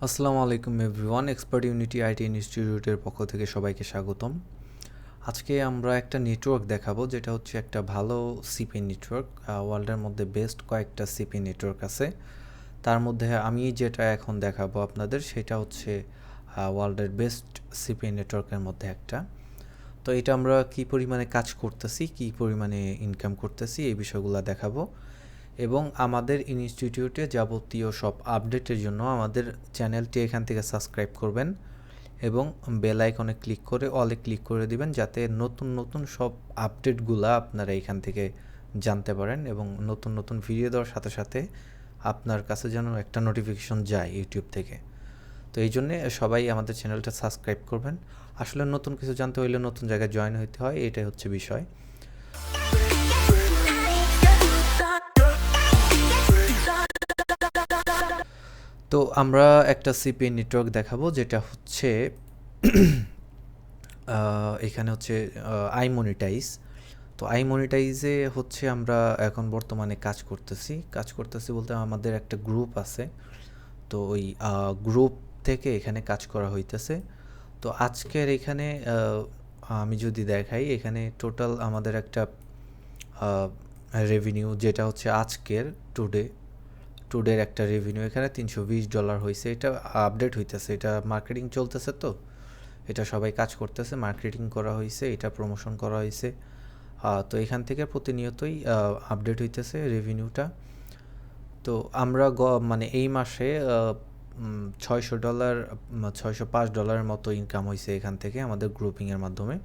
আসসালামু আলাইকুম everyone, expert unity IT ইনস্টিটিউটের পক্ষ থেকে সবাইকে স্বাগতম। আজকে আমরা একটা নেটওয়ার্ক দেখাবো, যেটা হচ্ছে একটা ভালো সিপি নেটওয়ার্ক। ওয়ার্ল্ডের মধ্যে বেস্ট কয়েকটা সিপি নেটওয়ার্ক আছে, তার মধ্যে আমি যেটা এখন দেখাবো আপনাদের সেটা হচ্ছে ওয়ার্ল্ডের বেস্ট সিপি নেটওয়ার্কের মধ্যে একটা। তো এটা আমরা কী পরিমাণে কাজ করতেছি, কী পরিমাণে ইনকাম করতেছি, এই বিষয়গুলো দেখাবো। এবং আমাদের ইনস্টিটিউটে যাবতীয় সব আপডেটের জন্য আমাদের চ্যানেলটি এখান থেকে সাবস্ক্রাইব করবেন এবং বেল আইকনে ক্লিক করে অলে ক্লিক করে দিবেন, যাতে নতুন নতুন সব আপডেটগুলো আপনারা এখান থেকে জানতে পারেন এবং নতুন নতুন ভিডিও দেওয়ার সাথে সাথে আপনার কাছে যেন একটা নোটিফিকেশন যায় ইউটিউব থেকে। তো এই জন্যে সবাই আমাদের চ্যানেলটা সাবস্ক্রাইব করবেন। আসলে নতুন কিছু জানতে হইলে নতুন জায়গায় জয়েন হইতে হয়, এটাই হচ্ছে বিষয়। তো আমরা একটা সিপি নেটওয়ার্ক দেখাবো, যেটা হচ্ছে এখানে হচ্ছে আইমনিটাইজ। তো আইমনিটাইজে হচ্ছে আমরা এখন বর্তমানে কাজ করতেছি বলতে আমাদের একটা গ্রুপ আছে। তো ওই গ্রুপ থেকে এখানে কাজ করা হইতেছে। তো আজকের এখানে আমি যদি দেখাই, এখানে টোটাল আমাদের একটা রেভিনিউ, যেটা হচ্ছে আজকের টুডের একটা রেভিনিউ এখানে $320 হয়েছে। এটা আপডেট হইতেছে, এটা মার্কেটিং চলতেছে। তো এটা সবাই কাজ করতেছে, মার্কেটিং করা হয়েছে, এটা প্রমোশন করা হয়েছে। তো এখান থেকে প্রতিনিয়তই আপডেট হইতেছে রেভিনিউটা। তো আমরা মানে এই মাসে $600 $605 মতো ইনকাম হয়েছে এখান থেকে আমাদের গ্রুপিংয়ের মাধ্যমে।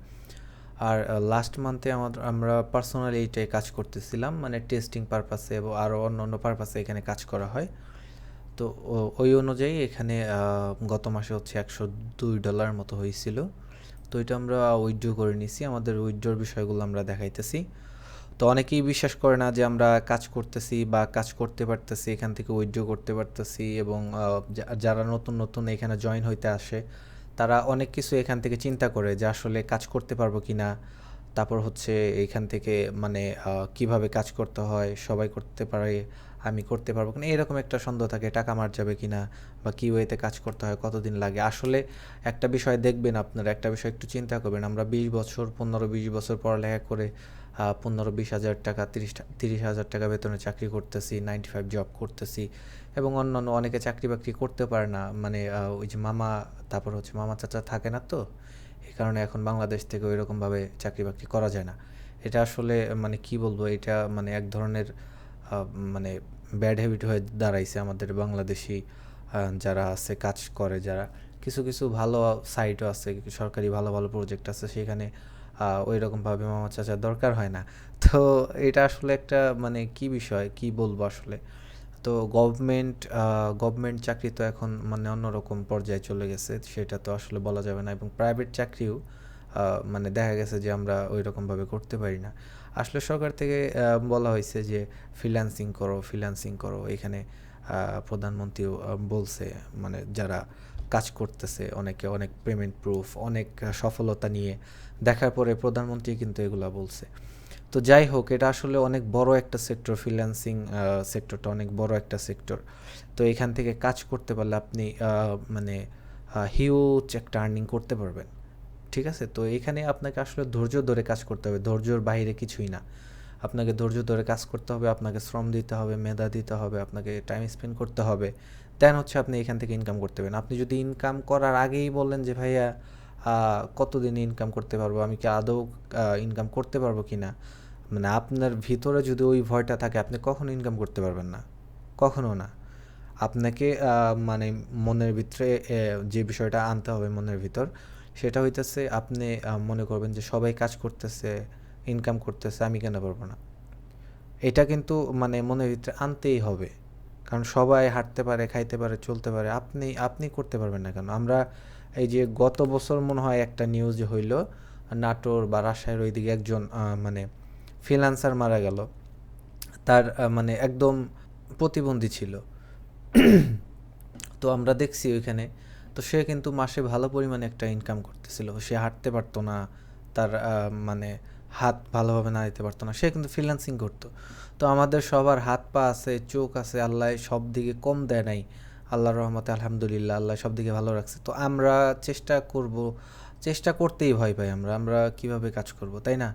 আর লাস্ট মান্থে আমরা পার্সোনালি এইটাই কাজ করতেছিলাম, মানে টেস্টিং পারপাসে এবং আরও অন্য পারপাসে এখানে কাজ করা হয়। তো ওই অনুযায়ী এখানে গত মাসে হচ্ছে $102 মতো হয়েছিল। তো এটা আমরা উইথড্র করে নিছি, আমাদের উইথড্রর বিষয়গুলো আমরা দেখাইতেছি। তো অনেকেই বিশ্বাস করে না যে আমরা কাজ করতেছি বা কাজ করতে পারতেছি, এখান থেকে উইথড্র করতে পারতেছি। এবং যারা নতুন নতুন এখানে জয়েন হইতে আসে, তারা অনেক কিছু এখান থেকে চিন্তা করে যে আসলে কাজ করতে পারবো কি না। তারপর হচ্ছে এইখান থেকে মানে কিভাবে কাজ করতে হয়, সবাই করতে পারে, আমি করতে পারবো কিনা, এরকম একটা সন্দেহ থাকে। টাকা মার যাবে কিনা, বা কী ওয়েতে কাজ করতে হয়, কতদিন লাগে। আসলে একটা বিষয় দেখবেন, আপনারা একটা বিষয় একটু চিন্তা করবেন। আমরা 15-20 বছর পড়ালেখা করে 15-20 হাজার টাকা, 30-30 হাজার টাকা বেতনে চাকরি করতেছি, 9 to 5 জব করতেছি। এবং অন্যান্য অনেকে চাকরি বাকরি করতে পারে না, মানে ওই যে তারপর হচ্ছে মামা চাচা থাকে না। তো এই কারণে এখন বাংলাদেশ থেকে ওইরকমভাবে চাকরি বাকরি করা যায় না। এটা আসলে মানে কি বলবো, এটা মানে এক ধরনের মানে ব্যাড হ্যাবিট হয়ে দাঁড়াইছে আমাদের বাংলাদেশি যারা আছে, কাজ করে যারা। কিছু কিছু ভালো সাইটও আছে, সরকারি ভালো ভালো প্রজেক্ট আছে, সেখানে ওই রকমভাবে মামা চাচার দরকার হয় না। তো এটা আসলে একটা মানে কি বিষয়, কি বলবো আসলে। তো গভর্নমেন্ট চাকরি তো এখন মানে অন্যরকম পর্যায়ে চলে গেছে, সেটা তো আসলে বলা যাবে না। এবং প্রাইভেট চাকরিও মানে দেখা গেছে যে আমরা ওই রকমভাবে করতে পারি না। আসলে সরকার থেকে বলা হয়েছে যে ফ্রিল্যান্সিং করো। এখানে প্রধানমন্ত্রীও বলছে, মানে যারা কাজ করতেছে অনেকে অনেক পেমেন্ট প্রুফ, অনেক সফলতা নিয়ে দেখার পরে প্রধানমন্ত্রী কিন্তু এগুলা বলছে। তো যাই হোক, এটা আসলে অনেক বড় একটা সেক্টর, ফ্রিল্যান্সিং সেক্টরটা অনেক বড় একটা সেক্টর। তো এখান থেকে কাজ করতে পারলে আপনি মানে হিউজ একটা আর্নিং করতে পারবেন। ঠিক আছে? তো এখানে আপনাকে আসলে ধৈর্য ধরে কাজ করতে হবে, ধৈর্যর বাইরে কিছুই না। আপনাকে ধৈর্য ধরে কাজ করতে হবে, আপনাকে শ্রম দিতে হবে, মেধা দিতে হবে, আপনাকে টাইম স্পেন্ড করতে হবে। দেন হচ্ছে আপনি এখান থেকে ইনকাম করতে পারেন। আপনি যদি ইনকাম করার আগেই বলেন যে ভাইয়া কতদিন ইনকাম করতে পারবো, আমি কি আদৌ ইনকাম করতে পারবো কি না, মানে আপনার ভিতরে যদি ওই ভয়টা থাকে, আপনি কখনো ইনকাম করতে পারবেন না, কখনো না। আপনাকে মানে মনের ভিতরে যে বিষয়টা আনতে হবে মনের ভিতর, সেটা হইতেছে আপনি মনে করবেন যে সবাই কাজ করতেছে, ইনকাম করতেছে, আমি কেন পারবো না। এটা কিন্তু মানে মনের ভিতরে আনতেই হবে। কারণ সবাই হাঁটতে পারে, খাইতে পারে, চলতে পারে, আপনি আপনি করতে পারবেন না কেন? আমরা এই যে গত বছর মনে হয় একটা নিউজ হইল, নাটোর বা রাজশাহীর ওইদিকে একজন মানে ফ্রিল্যান্সার মারা গেল। তার মানে একদম প্রতিবন্ধী ছিল। তো আমরা দেখছি ওইখানে। তো সে কিন্তু মাসে ভালো পরিমাণে একটা ইনকাম করতেছিল, সে হাঁটতে পারতো না, তার মানে হাত ভালোভাবে নাড়াইতে পারতো না, সে কিন্তু ফ্রিল্যান্সিং করতো। তো আমাদের সবার হাত পা আছে, চোখ আছে, আল্লাহ সব দিকে কম দেয় নাই। আল্লাহর রহমতে আলহামদুলিল্লাহ আল্লাহ সব দিকে ভালো রাখছে। তো আমরা চেষ্টা করব, চেষ্টা করতেই ভয় পাই আমরা, আমরা কিভাবে কাজ করব, তাই না?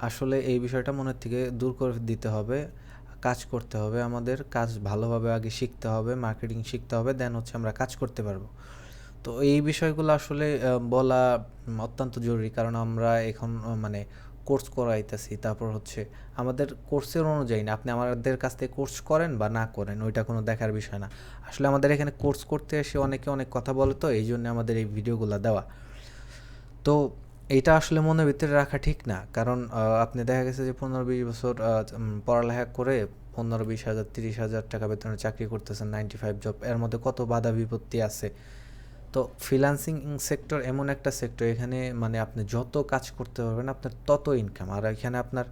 আসলে এই বিষয়টা মনের থেকে দূর করে দিতে হবে। কাজ করতে হবে, আমাদের কাজ ভালোভাবে আগে শিখতে হবে, মার্কেটিং শিখতে হবে, দেন হচ্ছে আমরা কাজ করতে পারবো। তো এই বিষয়গুলো আসলে বলা অত্যন্ত জরুরি, কারণ আমরা এখন মানে কোর্স করাইতেছি, তারপর হচ্ছে আমাদের কোর্সের অনুযায়ী না, আপনি আমাদের কাছ থেকে কোর্স করেন বা না করেন ওইটা কোনো দেখার বিষয় না। আসলে আমাদের এখানে কোর্স করতে এসে অনেকে অনেক কথা বলে, তো এই জন্য আমাদের এই ভিডিওগুলো দেওয়া। তো এইটা আসলে মনের ভিতরে রাখা ঠিক না, কারণ আপনি দেখা গেছে যে 15-20 বছর পড়ালেখা করে 15-20 হাজার 30 হাজার টাকা বেতনে চাকরি করতেছেন, 9 to 5 জব, এর মধ্যে কত বাধা বিপত্তি আছে। তো ফ্রিল্যান্সিং সেক্টর এমন একটা সেক্টর, এখানে মানে আপনি যত কাজ করতে পারবেন আপনার তত ইনকাম। আর এখানে আপনার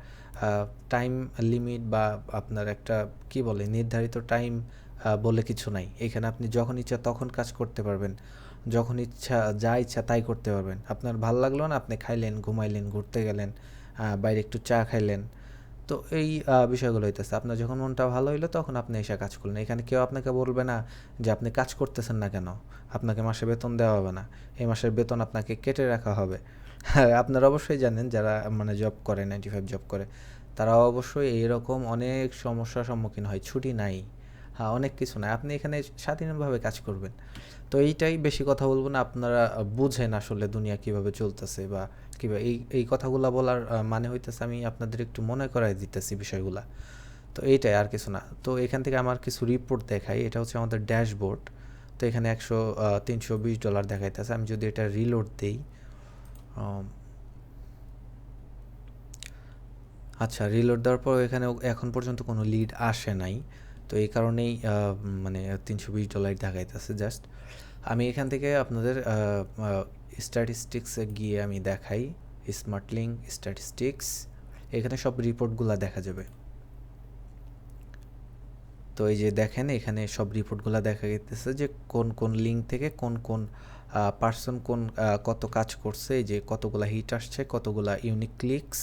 টাইম লিমিট বা আপনার একটা কি বলে নির্ধারিত টাইম বলে কিছু নাই। এখানে আপনি যখন ইচ্ছা তখন কাজ করতে পারবেন, যখন ইচ্ছা যা ইচ্ছা তাই করতে পারবেন। আপনার ভাল লাগলো না, আপনি খাইলেন, ঘুমাইলেন, ঘুরতে গেলেন, বাইরে একটু চা খাইলেন। তো এই বিষয়গুলো হইতেছে, আপনার যখন মনটা ভালো হইলো তখন আপনি এসে কাজ করলেন। এখানে কেউ আপনাকে বলবে না যে আপনি কাজ করতেছেন না কেন, আপনাকে মাসে বেতন দেওয়া হবে না, এই মাসের বেতন আপনাকে কেটে রাখা হবে। হ্যাঁ, আপনারা অবশ্যই জানেন যারা মানে জব করে 9 to 5 জব করে, তারা অবশ্যই এইরকম অনেক সমস্যার সম্মুখীন হয়। ছুটি নাই, হ্যাঁ অনেক কিছু নাই, আপনি এখানে স্বাধীনভাবে কাজ করবেন। তো এইটাই, বেশি কথা বলবো না, আপনারা বুঝেন আসলে দুনিয়া কিভাবে চলতেছে বা কীভাবে এই এই কথাগুলো বলার মানে হইতেছে আমি আপনাদের একটু মনে করাই দিতেছি বিষয়গুলা। তো এইটাই, আর কিছু না। তো এখান থেকে আমার কিছু রিপোর্ট দেখাই, এটা হচ্ছে আমাদের ড্যাশবোর্ড। তো এখানে 320 ডলার দেখাইতেছে। আমি যদি এটা রিলোড দিই, আচ্ছা রিলোড দেওয়ার পর এখানে এখন পর্যন্ত কোনো লিড আসে নাই। তো এই কারণেই মানে 320 ডলার দেখাইতেছে জাস্ট। আমি এখান থেকে আপনাদের স্ট্যাটিস্টিক্সে গিয়ে আমি দেখাই, স্মার্টলিংক স্ট্যাটিস্টিক্স, এখানে সব রিপোর্টগুলো দেখা যাবে। তো এই যে দেখেন এখানে সব রিপোর্টগুলো দেখা গেতেছে যে কোন কোন লিঙ্ক থেকে কোন কোন পার্সন কত কাজ করছে, এই যে কতগুলা হিট আসছে, কতগুলা ইউনিক ক্লিকস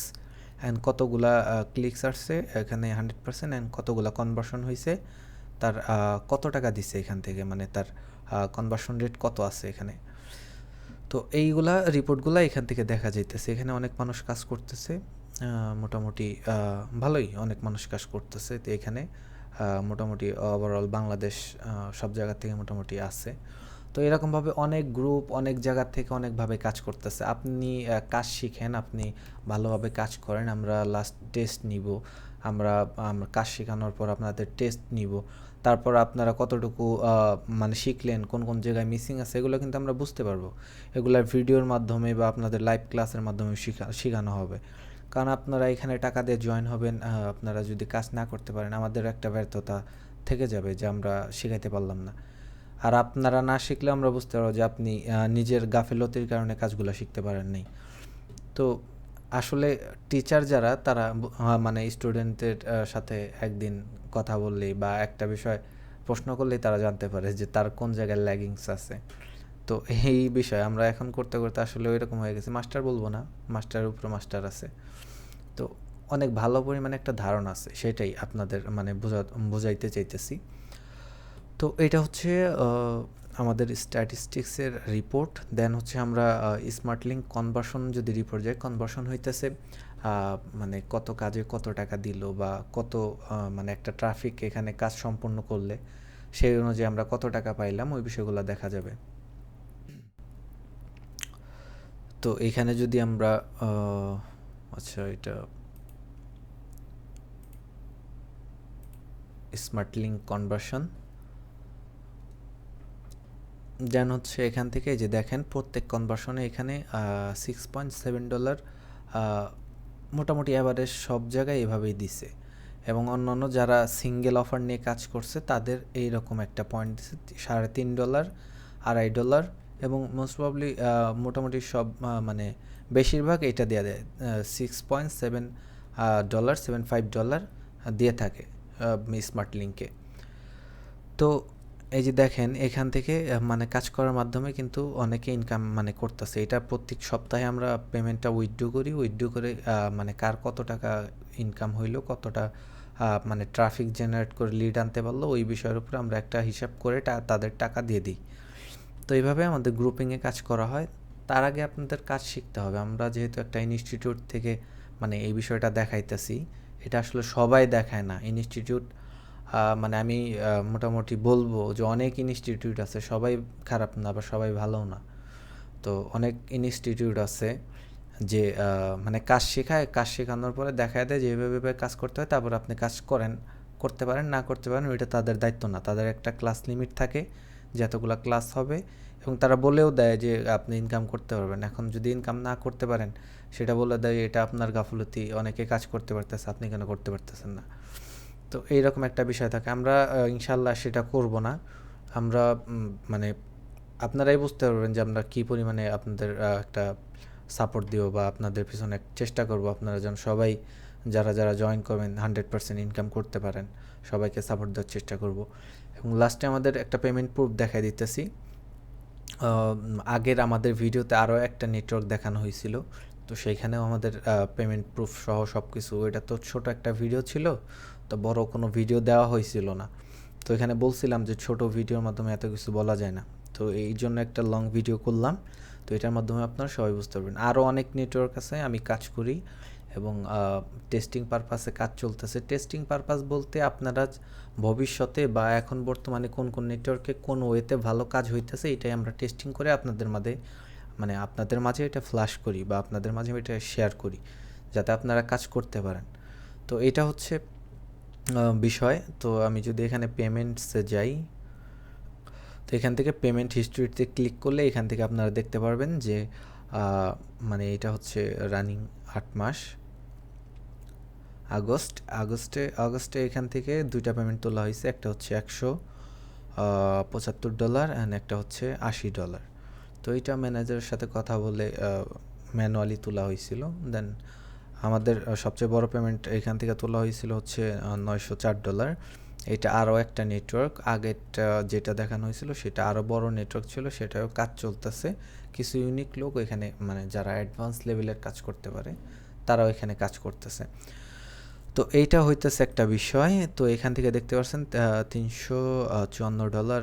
অ্যান্ড কতগুলা ক্লিকস আসছে এখানে 100% অ্যান্ড কতগুলা কনভার্সন হয়েছে, তার কত টাকা দিচ্ছে এখান থেকে, মানে তার কনভার্সন রেট কত আছে এখানে। তো এইগুলা রিপোর্টগুলো এখান থেকে দেখা যাইতেছে। এখানে অনেক মানুষ কাজ করতেছে, মোটামুটি ভালোই অনেক মানুষ কাজ করতেছে। তো এখানে মোটামুটি ওভারঅল বাংলাদেশ সব জায়গা থেকে মোটামুটি আছে। তো এরকমভাবে অনেক গ্রুপ অনেক জায়গা থেকে অনেকভাবে কাজ করতেছে। আপনি কাজ শিখেন, আপনি ভালোভাবে কাজ করেন, আমরা লাস্ট টেস্ট নিব, আমরা কাজ শেখানোর পর আপনাদের টেস্ট নিব, তারপর আপনারা কতটুকু মানে শিখলেন, কোন কোন জায়গায় মিসিং আছে এগুলো কিন্তু আমরা বুঝতে পারবো। এগুলো ভিডিওর মাধ্যমে বা আপনাদের লাইভ ক্লাসের মাধ্যমে শেখানো হবে। কারণ আপনারা এখানে টাকা দিয়ে জয়েন হবেন, আপনারা যদি কাজ না করতে পারেন আমাদের একটা ব্যর্থতা থেকে যাবে যে আমরা শেখাইতে পারলাম না। আর আপনারা না শিখলে আমরা বুঝতে পারবো যে আপনি নিজের গাফিলতির কারণে কাজগুলো শিখতে পারেন নাই। তো আসলে টিচার যারা তারা মানে স্টুডেন্টদের সাথে একদিন কথা বললেই বা একটা বিষয় প্রশ্ন করলেই তারা জানতে পারে যে তার কোন জায়গায় ল্যাগিংস আছে। তো এই বিষয় আমরা এখন করতে করতে আসলে ওইরকম হয়ে গেছে, মাস্টার বলবো না, মাস্টারের উপরে মাস্টার আছে। তো অনেক ভালো পরিমাণে একটা ধারণা আছে, সেটাই আপনাদের মানে বোঝাইতে চাইতেছি। তো এটা হচ্ছে আমাদের স্ট্যাটিস্টিক্সের রিপোর্ট। দেন হচ্ছে আমরা স্মার্টলিংক কনভার্সন যদি রিপোর্ট যায়, কনভার্সন হইতেছে মানে কত কাজে কত টাকা দিল বা কত মানে একটা ট্রাফিক এখানে কাজ সম্পন্ন করলে সেই অনুযায়ী আমরা কত টাকা পাইলাম, ওই বিষয়গুলো দেখা যাবে। তো এখানে যদি আমরা আচ্ছা এটা স্মার্টলিংক কনভার্সন দেন হচ্ছে এখান থেকে যে দেখেন প্রত্যেক কনভার্সনে এখানে $6.7 মোটামুটি অ্যাভারেজ সব জায়গায় এভাবেই দিছে। এবং অন্যান্য যারা সিঙ্গেল অফার নিয়ে কাজ করছে তাদের এইরকম একটা পয়েন্ট দিছে $3.5, $2.5, এবং মোস্ট প্রবাবলি মোটামুটি সব মানে বেশিরভাগ এটা দেওয়া দেয় $6.75 দিয়ে থাকে স্মার্ট লিঙ্কে। তো এই যে দেখেন এখান থেকে মানে কাজ করার মাধ্যমে কিন্তু অনেকে ইনকাম মানে করতেছে। এটা প্রত্যেক সপ্তাহে আমরা পেমেন্টটা উইথড্র করি, উইথড্র করে মানে কার কত টাকা ইনকাম হইলো, কতটা মানে ট্রাফিক জেনারেট করে লিড আনতে পারলো, ওই বিষয়ের উপরে আমরা একটা হিসাব করে তাদের টাকা দিয়ে দিই। তো এইভাবে আমাদের গ্রুপিংয়ে কাজ করা হয়। তার আগে আপনাদের কাজ শিখতে হবে। আমরা যেহেতু একটা ইনস্টিটিউট থেকে মানে এই বিষয়টা দেখাইতেছি, এটা আসলে সবাই দেখায় না। ইনস্টিটিউট মানে আমি মোটামুটি বলবো যে অনেক ইনস্টিটিউট আছে, সবাই খারাপ না বা সবাই ভালোও না। তো অনেক ইনস্টিটিউট আছে যে মানে কাজ শেখায়, কাজ শেখানোর পরে দেখায় দেয় যে এভাবে কাজ করতে হয়, তারপর আপনি কাজ করতে পারেন না করতে পারেন, ওইটা তাদের দায়িত্ব না। তাদের একটা ক্লাস লিমিট থাকে যে এতগুলো ক্লাস হবে, এবং তারা বলেও দেয় যে আপনি ইনকাম করতে পারবেন। এখন যদি ইনকাম না করতে পারেন, সেটা বলে দেয় এটা আপনার গাফলতি, অনেকে কাজ করতে পারতেছে, আপনি কেন করতে পারতেছেন না। তো এইরকম একটা বিষয় থাকে। আমরা ইনশাল্লাহ সেটা করব না। আমরা মানে আপনারাই বুঝতে পারবেন যে আমরা কী পরিমাণে আপনাদের একটা সাপোর্ট দিব বা আপনাদের পিছনে চেষ্টা করব আপনারা যেন সবাই যারা জয়েন করবেন 100% ইনকাম করতে পারেন, সবাইকে সাপোর্ট দেওয়ার চেষ্টা করব। এবং লাস্টে আমাদের একটা পেমেন্ট প্রুফ দেখাই দিতেছি। আগের আমাদের ভিডিওতে আরও একটা নেটওয়ার্ক দেখানো হয়েছিল, তো সেইখানেও আমাদের পেমেন্ট প্রুফ সহ সব কিছু, এটা তো ছোট একটা ভিডিও ছিল, তো বড় কোনো ভিডিও দেওয়া হয়েছিল না। তো এখানে বলছিলাম যে ছোট ভিডিওর মাধ্যমে এত কিছু বলা যায় না, তো এই জন্য একটা লং ভিডিও করলাম। তো এটার মাধ্যমে আপনারা সবাই বুঝতে পারবেন। আরও অনেক নেটওয়ার্ক আছে, আমি কাজ করি এবং টেস্টিং পারপাসে কাজ চলতেছে। টেস্টিং পারপাস বলতে আপনারা ভবিষ্যতে বা এখন বর্তমানে কোন কোন নেটওয়ার্কে কোন ওয়েতে ভালো কাজ হইতেছে, এটাই আমরা টেস্টিং করে আপনাদের মাঝে এটা ফ্ল্যাশ করি বা আপনাদের মাঝে এটা শেয়ার করি, যাতে আপনারা কাজ করতে পারেন। তো এটা হচ্ছে বিষয়। তো আমি যদি এখানে পেমেন্টসে যাই, তো এখান থেকে পেমেন্ট হিস্ট্রিতে ক্লিক করলে এখান থেকে আপনারা দেখতে পারবেন যে মানে এটা হচ্ছে রানিং 8 মাস। আগস্টে এখান থেকে দুইটা পেমেন্ট তোলা হয়েছে, একটা হচ্ছে $175 অ্যান্ড একটা হচ্ছে $80। তো এইটা ম্যানেজারের সাথে কথা বলে ম্যানুয়ালি তোলা হয়েছিল। দেন আমাদের সবচেয়ে বড় পেমেন্ট এখান থেকে তোলা হয়েছিল হচ্ছে $904। এটা আরও একটা নেটওয়ার্ক, আগেরটা যেটা দেখানো হয়েছিল সেটা আরও বড় নেটওয়ার্ক ছিল, সেটাও কাজ চলতেছে। কিছু ইউনিক লোক এখানে মানে যারা অ্যাডভান্স লেভেলের কাজ করতে পারে তারাও এখানে কাজ করতেছে। তো এইটা হইতেছে একটা বিষয়। তো এখান থেকে দেখতে পাচ্ছেন $354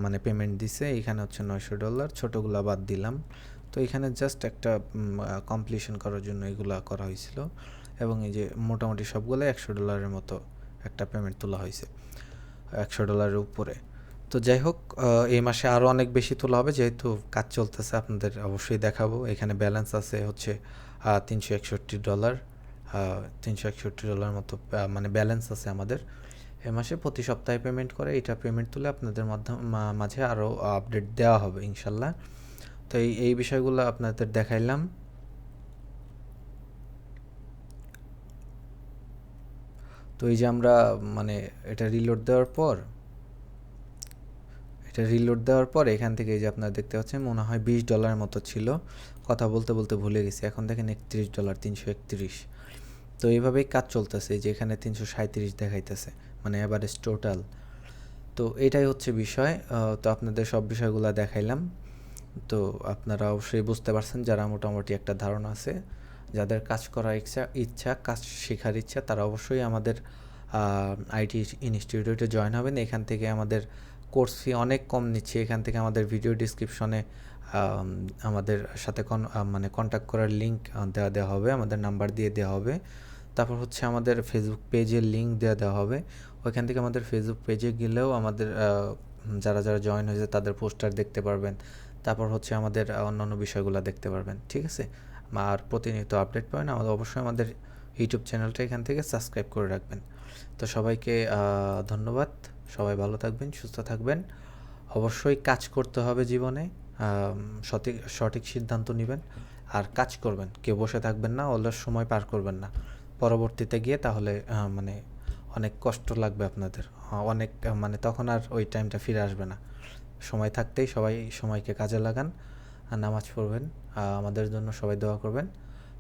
মানে পেমেন্ট দিছে, এখানে হচ্ছে $900, ছোটোগুলা বাদ দিলাম। তো এখানে জাস্ট একটা কমপ্লিশন করার জন্য এগুলা করা হয়েছিল, এবং এই যে মোটামুটি সবগুলো $100 মতো একটা পেমেন্ট তোলা হয়েছে, $100 উপরে। তো যাই হোক, এই মাসে আরও অনেক বেশি তোলা হবে, যেহেতু কাজ চলতেছে আপনাদের অবশ্যই দেখাবো। এখানে ব্যালেন্স আছে হচ্ছে $361, $361 মতো মানে ব্যালেন্স আছে আমাদের। এ মাসে প্রতি সপ্তাহে পেমেন্ট করে, এটা পেমেন্ট তুলে আপনাদের মাঝে আরও আপডেট দেওয়া হবে ইনশাল্লাহ। তো এই বিষয়গুলো আপনাদের দেখাইলাম। তো এই যে আমরা মানে এটা রিলোড দেওয়ার পর এখান থেকে এই যে আপনারা দেখতে পাচ্ছেন মনে হয় $20 মতো ছিল, কথা বলতে বলতে ভুলে গেছি। এখন দেখেন $31, 331। তো এইভাবেই কাজ চলতেছে, যে এখানে 337 দেখাইতেছে, মানে অ্যাভারেজ টোটাল। তো এটাই হচ্ছে বিষয়। তো আপনাদের সব বিষয়গুলো দেখাইলাম। তো আপনারা অবশ্যই বুঝতে পারছেন, যারা মোটামুটি একটা ধারণা আছে, যাদের কাজ করার ইচ্ছা কাজ শেখার ইচ্ছা, তারা অবশ্যই আমাদের আইটি ইনস্টিটিউটে জয়েন হবেন। এখান থেকে আমাদের কোর্স ফি অনেক কম নিচ্ছে। এখান থেকে আমাদের ভিডিও ডিসক্রিপশনে আমাদের সাথে মানে কন্ট্যাক্ট করার লিঙ্ক দেওয়া হবে, আমাদের নাম্বার দিয়ে দেওয়া হবে। তারপর হচ্ছে আমাদের ফেসবুক পেজের লিঙ্ক দেওয়া হবে। ওইখান থেকে আমাদের ফেসবুক পেজে গেলেও আমাদের যারা জয়েন হয়েছে তাদের পোস্টার দেখতে পারবেন। তারপর হচ্ছে আমাদের অন্যান্য বিষয়গুলো দেখতে পারবেন, ঠিক আছে। আর প্রতিনিয়ত আপডেট পাবেন। অবশ্যই আমাদের ইউটিউব চ্যানেলটা এখান থেকে সাবস্ক্রাইব করে রাখবেন। তো সবাইকে ধন্যবাদ। সবাই ভালো থাকবেন, সুস্থ থাকবেন। অবশ্যই কাজ করতে হবে জীবনে, সঠিক সিদ্ধান্ত নেবেন আর কাজ করবেন। কেউ বসে থাকবেন না, অলস সময় পার করবেন না। পরবর্তীতে গিয়ে তাহলে মানে অনেক কষ্ট লাগবে আপনাদের, অনেক মানে তখন আর ওই টাইমটা ফিরে আসবে না। সময় থাকতেই সবাই সময়কে কাজে লাগান, নামাজ পড়বেন, আমাদের জন্য সবাই দোয়া করবেন।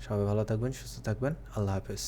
সবাই ভালো থাকবেন, সুস্থ থাকবেন। আল্লাহ হাফেজ।